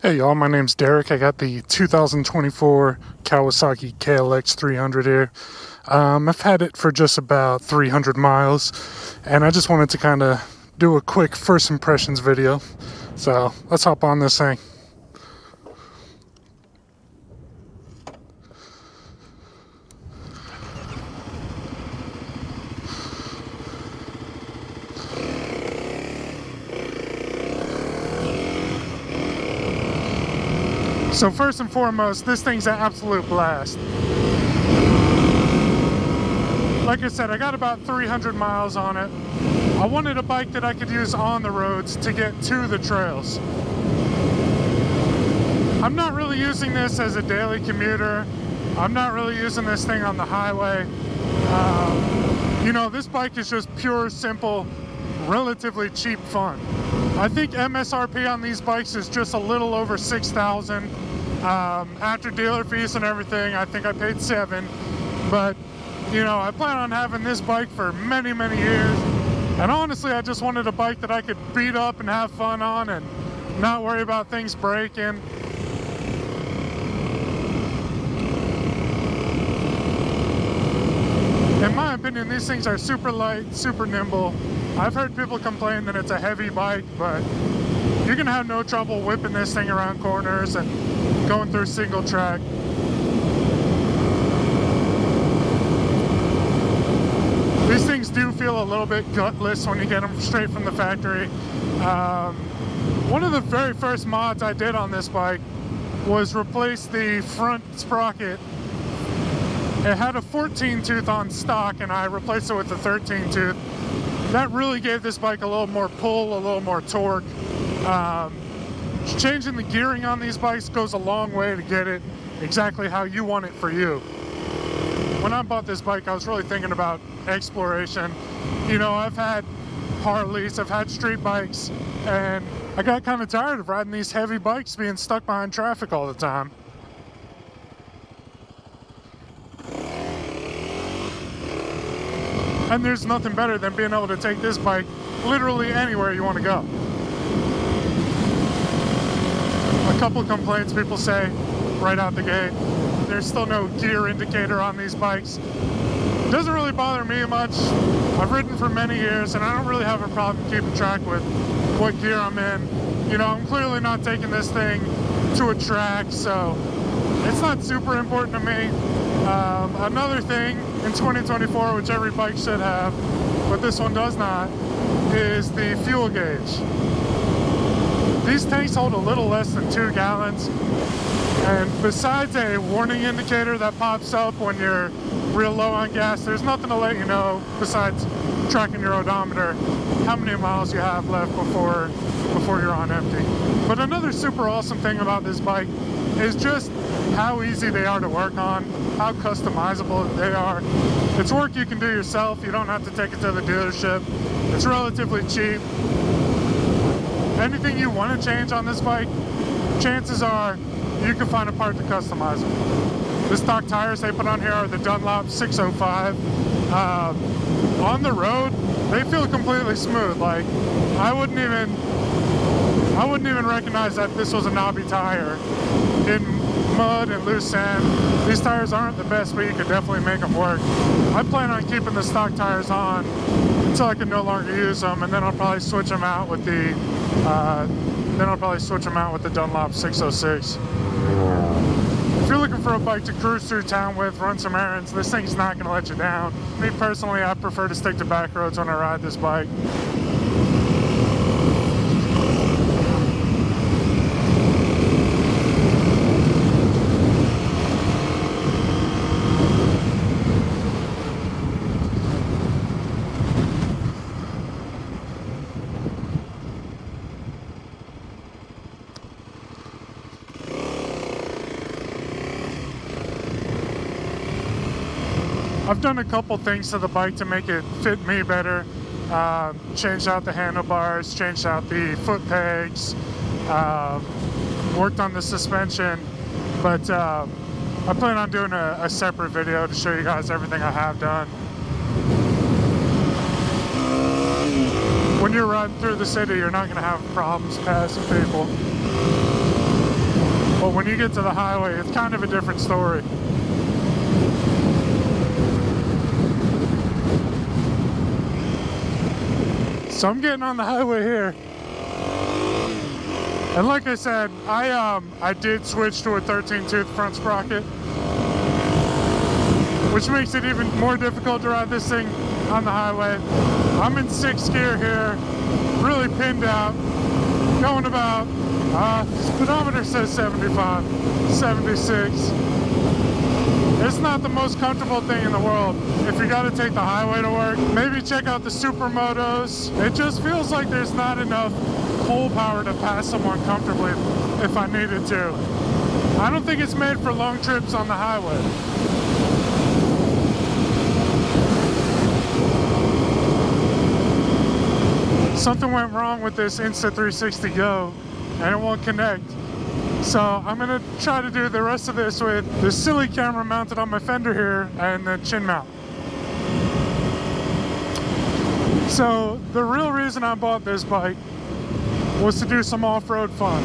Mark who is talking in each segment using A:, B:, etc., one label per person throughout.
A: Hey y'all, my name's Derek. I got the 2024 Kawasaki KLX 300 here. I've had it for just about 300 miles, and I just wanted to kind of do a quick first impressions video. So let's hop on this thing. So first and foremost, this thing's an absolute blast. Like I said, I got about 300 miles on it. I wanted a bike that I could use on the roads to get to the trails. I'm not really using this as a daily commuter. I'm not really using this thing on the highway. You know, this bike is just pure, simple, relatively cheap fun. I think MSRP on these bikes is just a little over $6,000. After dealer fees and everything, I think I paid $7,000. But, you know, I plan on having this bike for many, many years. And honestly, I just wanted a bike that I could beat up and have fun on and not worry about things breaking. In my opinion, these things are super light, super nimble. I've heard people complain that it's a heavy bike, but you're gonna have no trouble whipping this thing around corners and going through single track. These things do feel a little bit gutless when you get them straight from the factory. One of the very first mods I did on this bike was replace the front sprocket. It had a 14 tooth on stock, and I replaced it with a 13 tooth. That really gave this bike a little more pull, a little more torque. Changing the gearing on these bikes goes a long way to get it exactly how you want it for you. When I bought this bike, I was really thinking about exploration. You know, I've had Harleys, I've had street bikes, and I got kind of tired of riding these heavy bikes being stuck behind traffic all the time. And there's nothing better than being able to take this bike literally anywhere you want to go. A couple complaints people say right out the gate. There's still no gear indicator on these bikes. It doesn't really bother me much. I've ridden for many years and I don't really have a problem keeping track with what gear I'm in. You know, I'm clearly not taking this thing to a track, so it's not super important to me. Another thing in 2024, which every bike should have, but this one does not, is the fuel gauge. These tanks hold a little less than 2 gallons, and besides a warning indicator that pops up when you're real low on gas, there's nothing to let you know besides tracking your odometer how many miles you have left before you're on empty. But another super awesome thing about this bike is just how easy they are to work on, how customizable they are. It's work you can do yourself. You don't have to take it to the dealership. It's relatively cheap. Anything you want to change on this bike, chances are you can find a part to customize them. The stock tires they put on here are the Dunlop 605. On the road, they feel completely smooth. Like, I wouldn't even recognize that this was a knobby tire. In mud and loose sand, these tires aren't the best, but you could definitely make them work. I plan on keeping the stock tires on until I can no longer use them, and then I'll probably switch them out with the Dunlop 606. If you're looking for a bike to cruise through town with, run some errands, this thing's not going to let you down. Me personally, I prefer to stick to Backroads when I ride this bike. I've done a couple things to the bike to make it fit me better. Changed out the handlebars, changed out the foot pegs, worked on the suspension, but I plan on doing a separate video to show you guys everything I have done. When you're riding through the city, you're not going to have problems passing people. But when you get to the highway, it's kind of a different story. So I'm getting on the highway here. And like I said, I did switch to a 13-tooth front sprocket, which makes it even more difficult to ride this thing on the highway. I'm in 6th gear here, really pinned out, going about, speedometer says 75, 76. It's not the most comfortable thing in the world. If you gotta take the highway to work, maybe check out the Supermotos. It just feels like there's not enough pull power to pass someone comfortably if I needed to. I don't think it's made for long trips on the highway. Something went wrong with this Insta360 Go and it won't connect. So I'm gonna try to do the rest of this with the silly camera mounted on my fender here and the chin mount. So the real reason I bought this bike was to do some off-road fun.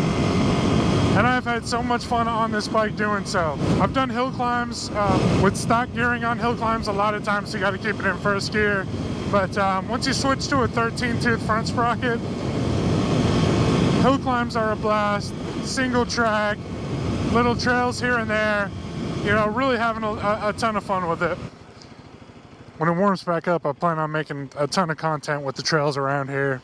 A: And I've had so much fun on this bike doing so. I've done hill climbs. With stock gearing on hill climbs, a lot of times you gotta keep it in 1st gear. But once you switch to a 13-tooth front sprocket, hill climbs are a blast. Single track, little trails here and there, you know, really having a ton of fun with it. When it warms back up, I plan on making a ton of content with the trails around here.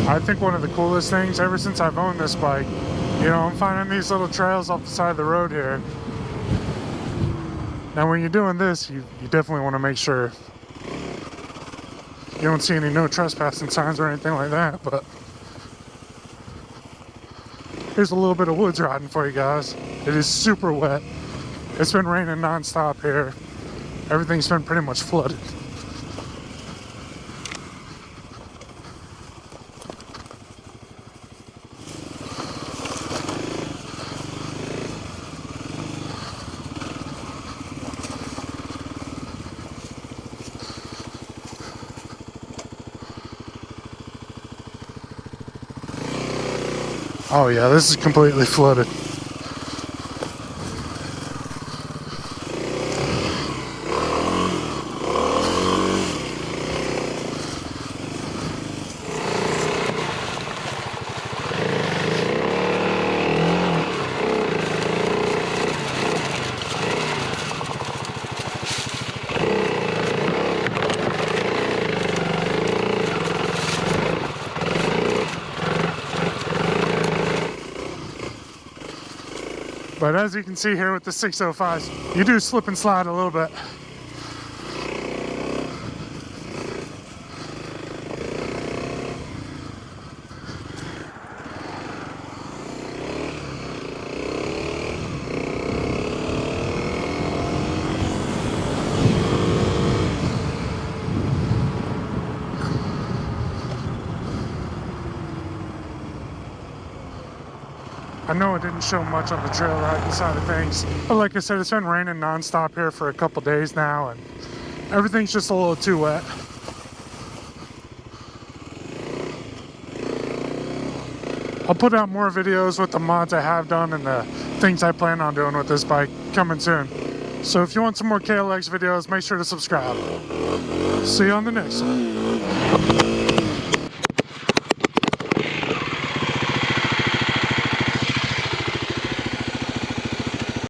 A: I think one of the coolest things ever since I've owned this bike, you know, I'm finding these little trails off the side of the road here. Now when you're doing this, you definitely want to make sure you don't see any no trespassing signs or anything like that, but here's a little bit of woods riding for you guys. It is super wet. It's been raining non-stop here. Everything's been pretty much flooded. Oh yeah, this is completely flooded. But as you can see here with the 605s, you do slip and slide a little bit. I know it didn't show much on the trail riding side of things, but like I said, it's been raining non-stop here for a couple days now, and everything's just a little too wet. I'll put out more videos with the mods I have done and the things I plan on doing with this bike coming soon. So if you want some more KLX videos, make sure to subscribe. See you on the next one.